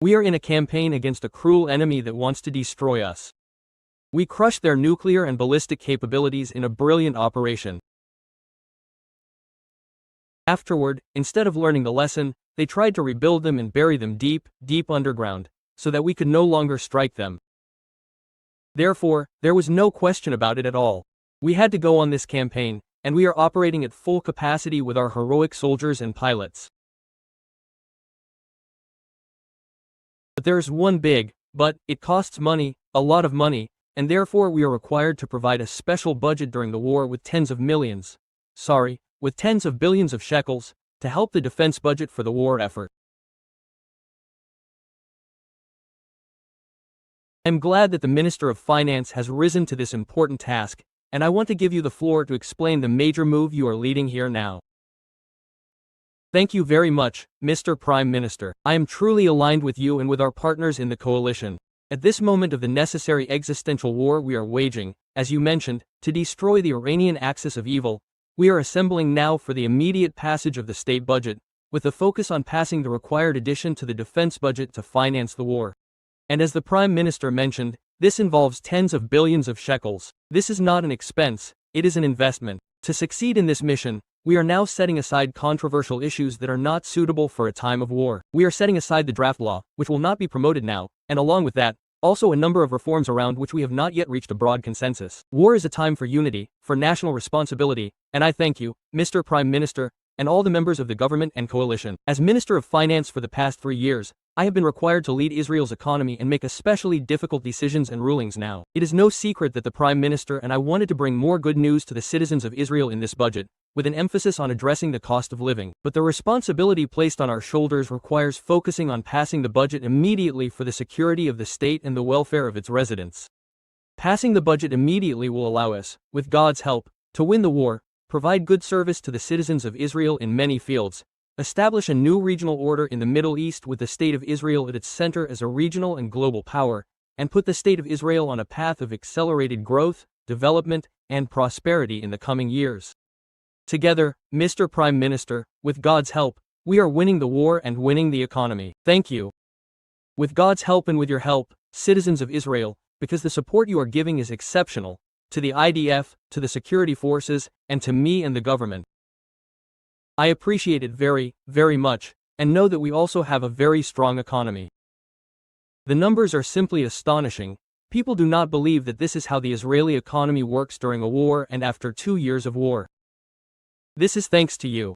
We are in a campaign against a cruel enemy that wants to destroy us. We crushed their nuclear and ballistic capabilities in a brilliant operation. Afterward, instead of learning the lesson, they tried to rebuild them and bury them deep, deep underground, so that we could no longer strike them. Therefore, there was no question about it at all. We had to go on this campaign, and we are operating at full capacity with our heroic soldiers and pilots. But there is one big but. It costs money, a lot of money, and therefore we are required to provide a special budget during the war with tens of billions of shekels, to help the defense budget for the war effort. I am glad that the Minister of Finance has risen to this important task, and I want to give you the floor to explain the major move you are leading here now. Thank you very much, Mr. Prime Minister. I am truly aligned with you and with our partners in the coalition. At this moment of the necessary existential war we are waging, as you mentioned, to destroy the Iranian axis of evil, we are assembling now for the immediate passage of the state budget, with a focus on passing the required addition to the defense budget to finance the war. And as the Prime Minister mentioned, this involves tens of billions of shekels. This is not an expense, it is an investment. To succeed in this mission, we are now setting aside controversial issues that are not suitable for a time of war. We are setting aside the draft law, which will not be promoted now, and along with that, also a number of reforms around which we have not yet reached a broad consensus. War is a time for unity, for national responsibility, and I thank you, Mr. Prime Minister, and all the members of the government and coalition. As Minister of Finance for the past 3 years, I have been required to lead Israel's economy and make especially difficult decisions and rulings now. It is no secret that the Prime Minister and I wanted to bring more good news to the citizens of Israel in this budget, with an emphasis on addressing the cost of living. But the responsibility placed on our shoulders requires focusing on passing the budget immediately for the security of the state and the welfare of its residents. Passing the budget immediately will allow us, with God's help, to win the war, provide good service to the citizens of Israel in many fields, establish a new regional order in the Middle East with the State of Israel at its center as a regional and global power, and put the State of Israel on a path of accelerated growth, development, and prosperity in the coming years. Together, Mr. Prime Minister, with God's help, we are winning the war and winning the economy. Thank you. With God's help and with your help, citizens of Israel, because the support you are giving is exceptional, to the IDF, to the security forces, and to me and the government. I appreciate it very, very much, and know that we also have a very strong economy. The numbers are simply astonishing. People do not believe that this is how the Israeli economy works during a war and after 2 years of war. This is thanks to you.